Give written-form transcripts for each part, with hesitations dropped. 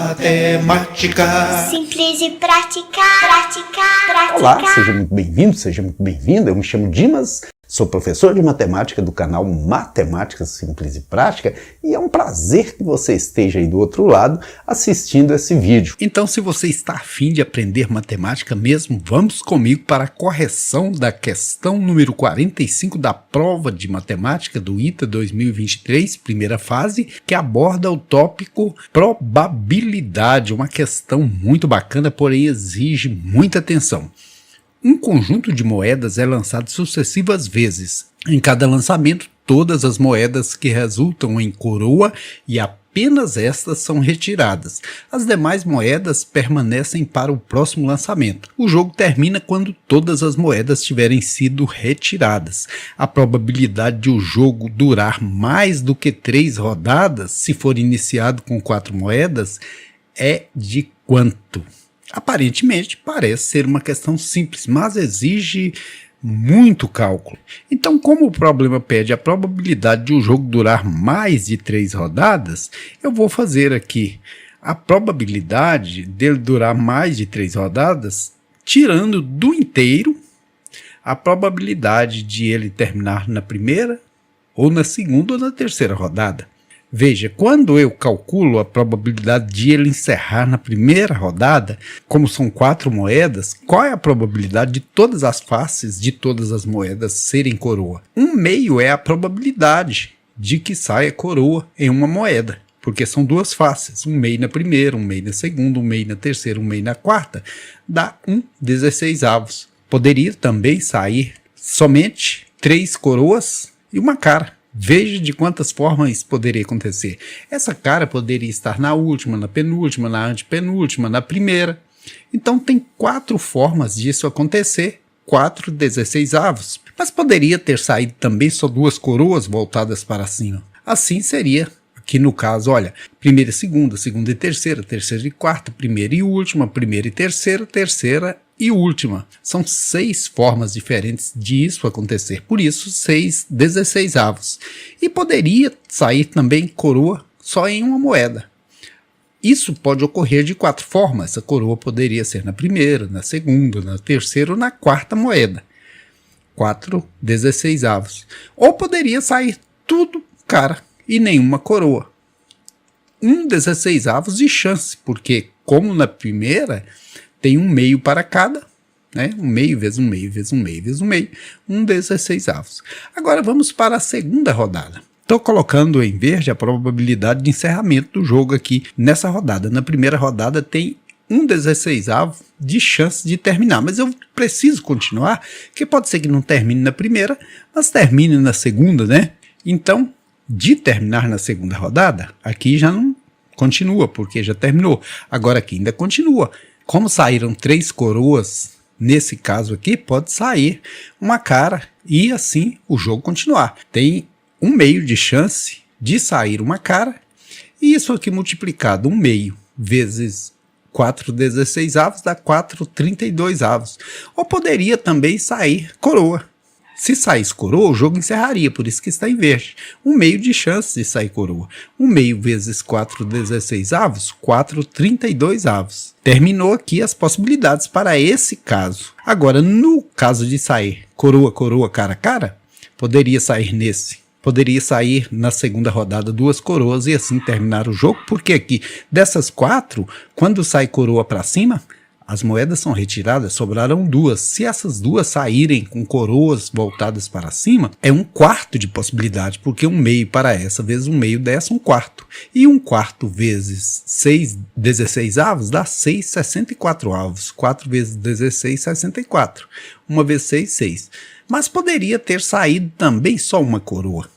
matemática. Simples e prática, prática, prática. Olá, seja muito bem-vindo, seja muito bem-vinda. Eu me chamo Dimas, sou professor de matemática do canal Matemática Simples e Prática e é um prazer que você esteja aí do outro lado assistindo esse vídeo. Então, se você está a fim de aprender matemática mesmo, vamos comigo para a correção da questão número 45 da prova de matemática do ITA 2023, primeira fase, que aborda o tópico probabilidade, uma questão muito bacana, porém exige muita atenção. Um conjunto de moedas é lançado sucessivas vezes. Em cada lançamento, todas as moedas que resultam em coroa e apenas estas são retiradas. As demais moedas permanecem para o próximo lançamento. O jogo termina quando todas as moedas tiverem sido retiradas. A probabilidade de o jogo durar mais do que 3 rodadas, se for iniciado com 4 moedas, é de quanto? Aparentemente parece ser uma questão simples, mas exige muito cálculo. Então, como o problema pede a probabilidade de o jogo durar mais de 3 rodadas, eu vou fazer aqui a probabilidade dele durar mais de 3 rodadas, tirando do inteiro a probabilidade de ele terminar na primeira, ou na segunda ou na terceira rodada. Veja, quando eu calculo a probabilidade de ele encerrar na primeira rodada, como são 4 moedas, qual é a probabilidade de todas as faces de todas as moedas serem coroa? 1/2 é a probabilidade de que saia coroa em uma moeda, porque são 2 faces, 1/2 na primeira, 1/2 na segunda, 1/2 na terceira, 1/2 na quarta, dá 1/16. Poderia também sair somente 3 coroas e uma cara. Veja de quantas formas isso poderia acontecer. Essa cara poderia estar na última, na penúltima, na antepenúltima, na primeira. Então tem 4 formas disso acontecer, 4/16. Mas poderia ter saído também só 2 coroas voltadas para cima. Assim seria, aqui no caso, olha, primeira e segunda, segunda e terceira, terceira e quarta, primeira e última, primeira e terceira, terceira e última. São 6 formas diferentes disso acontecer, por isso 6/16. E poderia sair também coroa só em uma moeda. Isso pode ocorrer de 4 formas. A coroa poderia ser na primeira, na segunda, na terceira ou na quarta moeda. 4/16. Ou poderia sair tudo cara e nenhuma coroa. 1/16 de chance, porque como na primeira tem 1/2 para cada, né? 1/2 vezes 1/2 vezes 1/2 vezes 1/2, 1/16. Agora vamos para a segunda rodada. Estou colocando em verde a probabilidade de encerramento do jogo aqui nessa rodada. Na primeira rodada tem 1/16 de chance de terminar, mas eu preciso continuar, que pode ser que não termine na primeira, mas termine na segunda, né? Então, de terminar na segunda rodada, aqui já não continua, porque já terminou. Agora aqui ainda continua. Como saíram 3 coroas, nesse caso aqui, pode sair uma cara e assim o jogo continuar. Tem 1/2 de chance de sair uma cara, e isso aqui multiplicado 1/2 vezes 4/16 dá 4/32. Ou poderia também sair coroa. Se saísse coroa, o jogo encerraria, por isso que está em verde. 1/2 de chance de sair coroa. 1/2 vezes 4/16, 4/32. Terminou aqui as possibilidades para esse caso. Agora, no caso de sair coroa, coroa, cara, cara, poderia sair nesse. Poderia sair na segunda rodada 2 coroas e assim terminar o jogo, porque aqui dessas 4, quando sai coroa para cima, as moedas são retiradas, sobraram 2. Se essas 2 saírem com coroas voltadas para cima, é 1/4 de possibilidade, porque 1/2 para essa vezes 1/2 dessa, 1/4. E 1/4 vezes 6/16 dá 6/64. 4 vezes 16, 64. 1 vezes 6, 6. Mas poderia ter saído também só uma coroa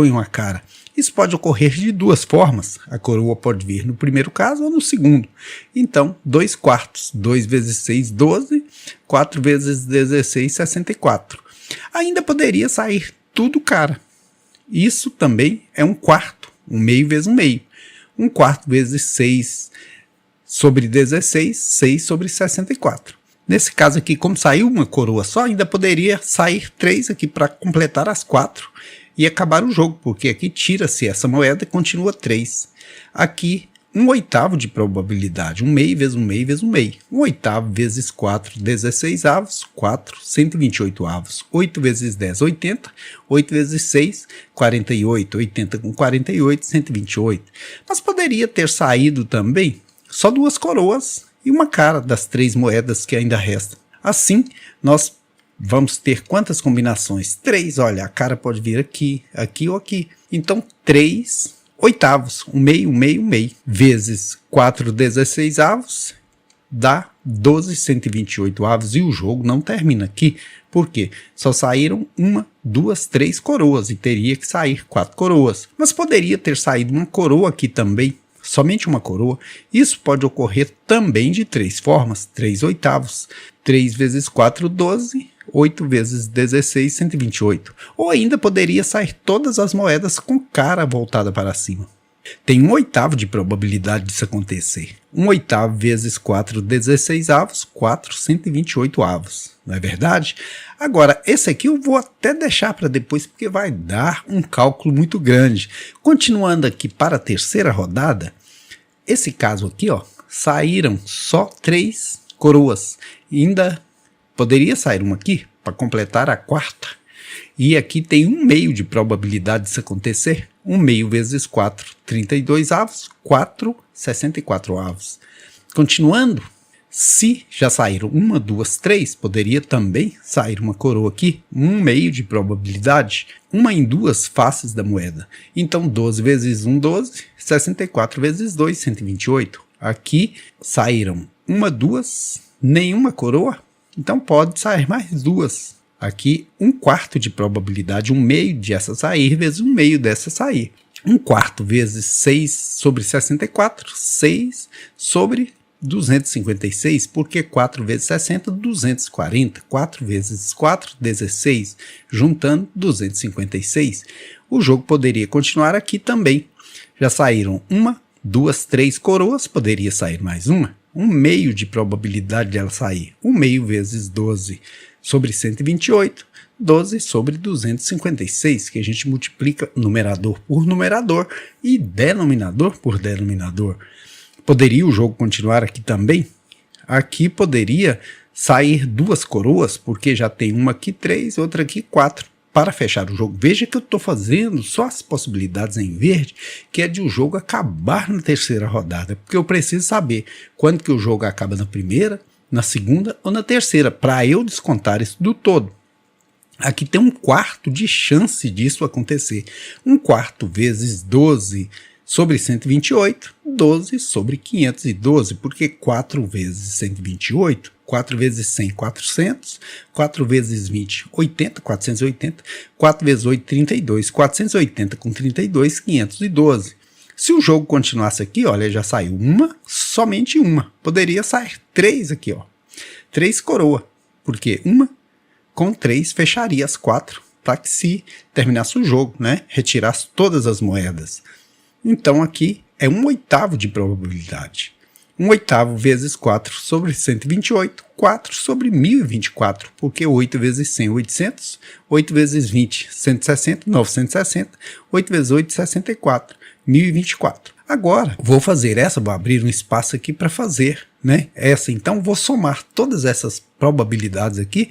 e uma cara. Isso pode ocorrer de 2 formas. A coroa pode vir no primeiro caso ou no segundo. Então, 2/4. 2 vezes 6, 12. 4 vezes 16, 64. Ainda poderia sair tudo cara. Isso também é 1/4. 1/2 vezes 1/2. 1/4 vezes 6 sobre 16, 6 sobre 64. Nesse caso aqui, como saiu uma coroa só, ainda poderia sair 3 aqui para completar as 4 e acabar o jogo, porque aqui tira-se essa moeda e continua 3. Aqui 1/8 de probabilidade, 1 meio vezes 1 meio vezes 1 meio. 1/8 vezes 4, 16 avos, 4, 128 avos. 8 vezes 10, 80. 8 vezes 6, 48. 80 com 48, 128. Mas poderia ter saído também só 2 coroas e uma cara das 3 moedas que ainda restam. Assim, nós vamos ter quantas combinações? 3, olha, a cara pode vir aqui, aqui ou aqui. Então, 3/8, 1 meio, 1 meio, 1 meio, vezes 4 16avos, dá 12 128avos, e o jogo não termina aqui. Por quê? Só saíram 1, 2, 3 coroas, e teria que sair 4 coroas. Mas poderia ter saído uma coroa aqui também, somente uma coroa. Isso pode ocorrer também de 3 formas, 3/8. 3 vezes 4, 12, 8 vezes 16, 128. Ou ainda poderia sair todas as moedas com cara voltada para cima. Tem 1/8 de probabilidade disso acontecer. 1/8 vezes 4, 16avos, 4, 128 avos. Não é verdade? Agora, esse aqui eu vou até deixar para depois, porque vai dar um cálculo muito grande. Continuando aqui para a terceira rodada, esse caso aqui, ó, saíram só 3 coroas. E ainda poderia sair uma aqui para completar a quarta. E aqui tem 1 meio de probabilidade disso acontecer. 1 meio vezes 4, 32 avos. 4, 64 avos. Continuando, se já saíram 1, 2, 3, poderia também sair uma coroa aqui. 1 meio de probabilidade. Uma em 2 faces da moeda. Então 12 vezes 1, 12. 64 vezes 2, 128. Aqui saíram 1, 2, nenhuma coroa. Então pode sair mais 2. Aqui 1/4 de probabilidade, 1 meio dessa sair vezes 1 meio dessa sair. 1/4 vezes 6 sobre 64, 6 sobre 256, porque 4 vezes 60, 240. 4 vezes 4, 16, juntando 256. O jogo poderia continuar aqui também. Já saíram 1, 2, 3 coroas, poderia sair mais uma. 1 meio de probabilidade dela sair. 1 meio vezes 12 sobre 128, 12 sobre 256, que a gente multiplica numerador por numerador e denominador por denominador. Poderia o jogo continuar aqui também? Aqui poderia sair 2 coroas, porque já tem uma aqui 3, outra aqui 4. Para fechar o jogo, veja que eu estou fazendo só as possibilidades em verde, que é de o jogo acabar na terceira rodada, porque eu preciso saber quando que o jogo acaba na primeira, na segunda ou na terceira, para eu descontar isso do todo. Aqui tem 1/4 de chance disso acontecer. 1/4 vezes 12 sobre 128, 12 sobre 512, porque 4 vezes 128, 4 vezes 100, 400, 4 vezes 20, 80, 480, 4 vezes 8, 32, 480 com 32, 512. Se o jogo continuasse aqui, olha, já saiu uma, somente uma. Poderia sair 3 aqui, ó. 3 coroa, porque uma com 3 fecharia as 4, para que se terminasse o jogo, né, retirasse todas as moedas. Então aqui é 1/8 de probabilidade. 1/8 vezes 4 sobre 128, 4 sobre 1024, porque 8 vezes 100, 800, 8 vezes 20, 160, 960, 8 vezes 8, 64, 1024. Agora, vou fazer essa, vou abrir um espaço aqui para fazer, né? Essa, então, vou somar todas essas probabilidades aqui,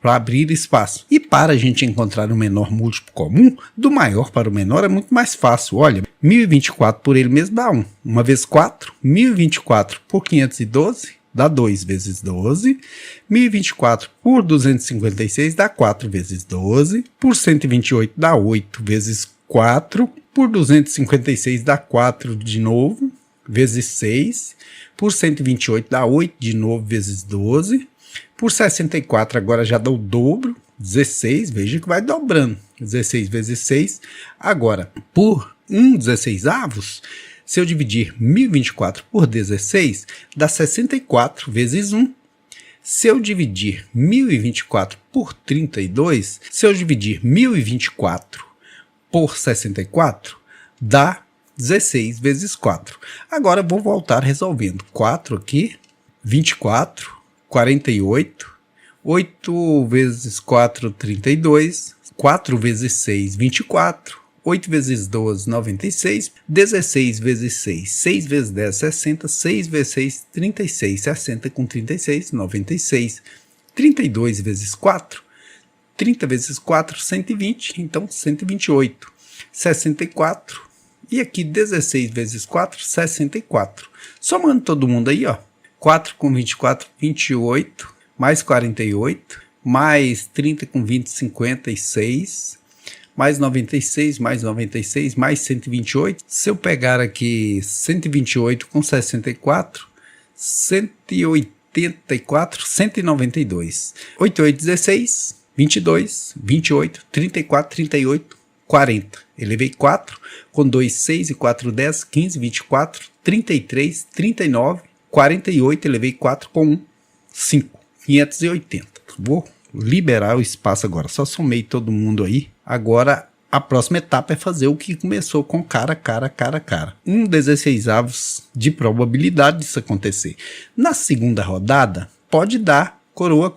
para abrir espaço. E para a gente encontrar o menor múltiplo comum, do maior para o menor é muito mais fácil. Olha, 1024 por ele mesmo dá 1. 1 vezes 4, 1024 por 512, dá 2 vezes 12. 1024 por 256 dá 4 vezes 12. Por 128 dá 8 vezes 4. Por 256 dá 4 de novo, vezes 6. Por 128 dá 8 de novo, vezes 12. Por 64 agora já dá o dobro, 16, veja que vai dobrando, 16 vezes 6. Agora, por 1/16avos, se eu dividir 1024 por 16, dá 64 vezes 1. Se eu dividir 1024 por 32, se eu dividir 1024 por 64, dá 16 vezes 4. Agora vou voltar resolvendo. 4 aqui, 24, 48, 8 vezes 4, 32, 4 vezes 6, 24, 8 vezes 12, 96, 16 vezes 6, 6 vezes 10, 60, 6 vezes 6, 36, 60 com 36, 96, 32 vezes 4, 30 vezes 4, 120, então 128, 64, e aqui 16 vezes 4, 64. Somando todo mundo aí, ó, 4 com 24, 28, mais 48, mais 30 com 20, 56, mais 96, mais 96, mais 128. Se eu pegar aqui 128 com 64, 184, 192. 88, 16, 22, 28, 34, 38, 40. Elevei 4, com 2, 6 e 4, 10, 15, 24, 33, 39, 48, elevei 4 com 1, 5, 580. Vou liberar o espaço agora, só somei todo mundo aí. Agora a próxima etapa é fazer o que começou com cara. 1/16avos de probabilidade disso acontecer. Na segunda rodada, pode dar coroa,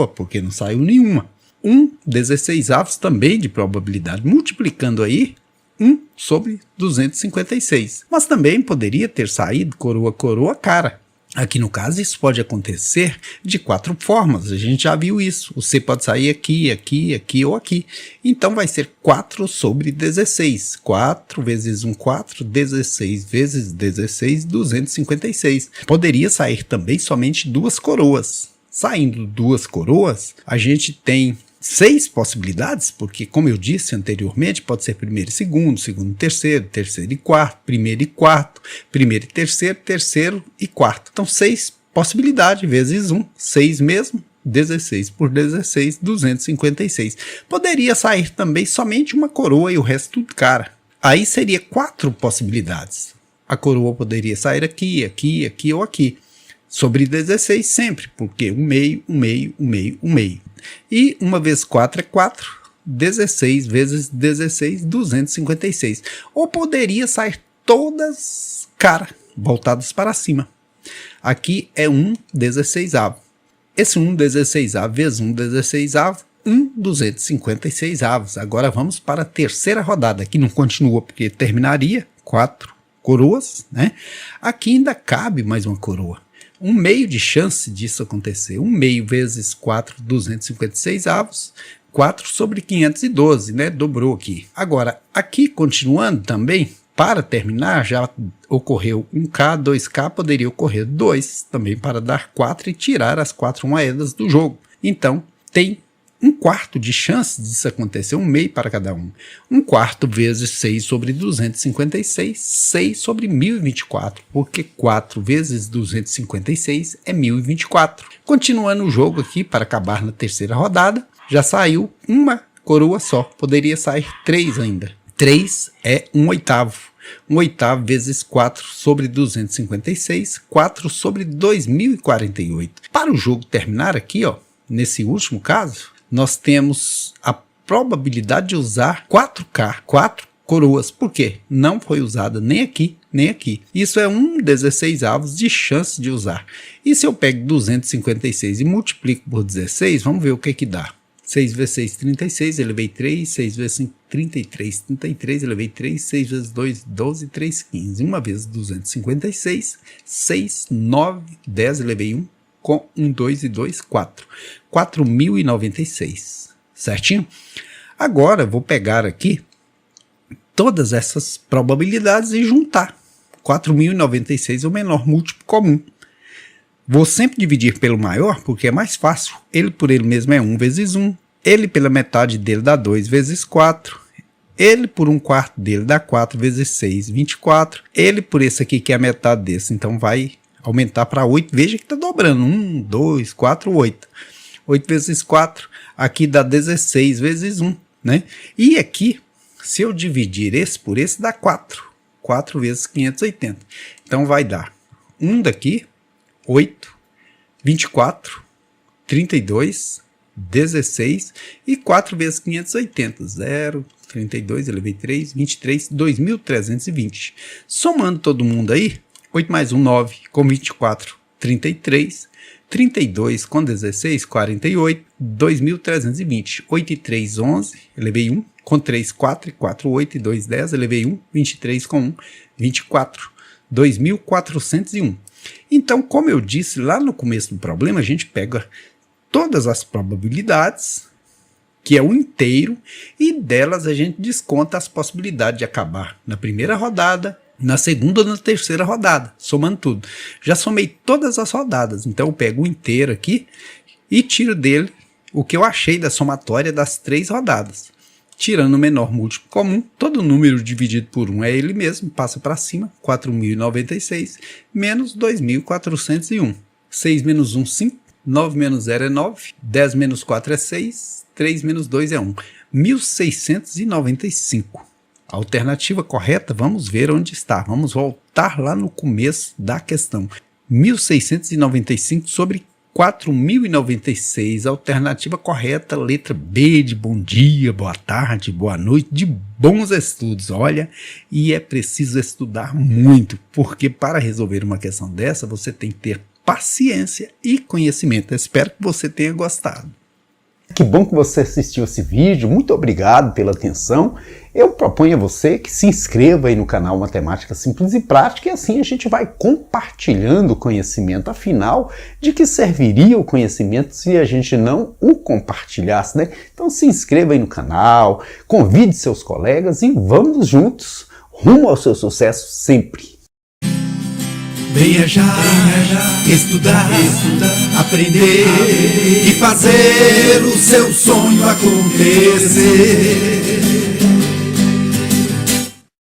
porque não saiu nenhuma. 1/16avos também de probabilidade, multiplicando aí 1 sobre 256. Mas também poderia ter saído coroa, cara. Aqui no caso isso pode acontecer de 4 formas, a gente já viu isso. Você pode sair aqui, aqui ou aqui. Então vai ser 4 sobre 16. 4 vezes 1, 4, 16 vezes 16, 256. Poderia sair também somente 2 coroas. Saindo 2 coroas, a gente tem 6 possibilidades, porque como eu disse anteriormente, pode ser primeiro e segundo, segundo e terceiro, terceiro e quarto, primeiro e quarto, primeiro e terceiro, terceiro e quarto. Então 6 possibilidades vezes 1, 6 mesmo, 16 por 16, 256. Poderia sair também somente uma coroa e o resto tudo cara. Aí seria 4 possibilidades. A coroa poderia sair aqui, aqui, aqui ou aqui. Sobre 16 sempre, porque 1 meio, 1 meio, 1 meio, 1 meio. E 1 vezes 4 é 4, 16 vezes 16, 256. Ou poderia sair todas cara, voltadas para cima. Aqui é 1/16avo. Esse 1/16avo vezes 1/16avo, 1/256avos. Agora vamos para a terceira rodada. Aqui não continua porque terminaria 4 coroas, né? Aqui ainda cabe mais uma coroa. 1 meio de chance disso acontecer. 1 meio vezes 4, 256avos, 4 sobre 512, né? Dobrou aqui. Agora, aqui continuando também, para terminar, já ocorreu 1K, 2K, poderia ocorrer 2, também para dar 4 e tirar as 4 moedas do jogo. Então, tem 1/4 de chance disso acontecer, 1 meio para cada um. 1/4 vezes 6 sobre 256, 6 sobre 1024, porque 4 vezes 256 é 1024. Continuando o jogo aqui, para acabar na terceira rodada, já saiu uma coroa só, poderia sair 3 ainda. 3 é 1/8. 1/8 vezes 4 sobre 256, 4 sobre 2048. Para o jogo terminar aqui, ó, nesse último caso, nós temos a probabilidade de usar 4K, 4 coroas. Por quê? Não foi usada nem aqui, nem aqui. Isso é 1/16avos de chance de usar. E se eu pego 256 e multiplico por 16, vamos ver o que que dá. 6 vezes 6, 36, elevei 3, 6 vezes 5, 33, 33, elevei 3, 6 vezes 2, 12, 3, 15. 1 vezes 256, 6, 9, 10, elevei 1. Com 1, 2 e 2, 4. 4.096. Certinho? Agora vou pegar aqui todas essas probabilidades e juntar. 4.096 é o menor múltiplo comum. Vou sempre dividir pelo maior porque é mais fácil. Ele por ele mesmo é 1 vezes 1. Ele pela metade dele dá 2 vezes 4. Ele por 1/4 dele dá 4 vezes 6, 24. Ele por esse aqui que é a metade desse, então vai aumentar para 8, veja que está dobrando, 1, 2, 4, 8. 8 vezes 4, aqui dá 16 vezes 1, né? E aqui, se eu dividir esse por esse, dá 4. 4 vezes 580. Então vai dar 1 daqui, 8, 24, 32, 16 e 4 vezes 580. 0, 32, elevei 3, 23, 2.320. Somando todo mundo aí, 8 mais 1, 9, com 24, 33, 32 com 16, 48, 2.320. 8 e 3, 11, elevei 1. Com 3, 4, e 4, 8, e 2, 10, elevei 1. 23 com 1, 24. 2.401. Então, como eu disse lá no começo do problema, a gente pega todas as probabilidades, que é o inteiro, e delas a gente desconta as possibilidades de acabar na primeira rodada, na segunda ou na terceira rodada, somando tudo. Já somei todas as rodadas, então eu pego o inteiro aqui e tiro dele o que eu achei da somatória das 3 rodadas. Tirando o menor múltiplo comum, todo número dividido por 1 é ele mesmo, passa para cima, 4.096, menos 2.401. 6 menos 1, 5, 9 menos 0 é 9, 10 menos 4 é 6, 3 menos 2 é 1. 1.695. A alternativa correta, vamos ver onde está. Vamos voltar lá no começo da questão. 1.695 sobre 4.096, alternativa correta, letra B de bom dia, boa tarde, boa noite, de bons estudos. Olha, e é preciso estudar muito, porque para resolver uma questão dessa, você tem que ter paciência e conhecimento. Eu espero que você tenha gostado. Que bom que você assistiu esse vídeo, muito obrigado pela atenção. Eu proponho a você que se inscreva aí no canal Matemática Simples e Prática, e assim a gente vai compartilhando o conhecimento. Afinal, de que serviria o conhecimento se a gente não o compartilhasse, né? Então se inscreva aí no canal, convide seus colegas e vamos juntos rumo ao seu sucesso sempre. Venha já, estudar, aprender e fazer o seu sonho acontecer.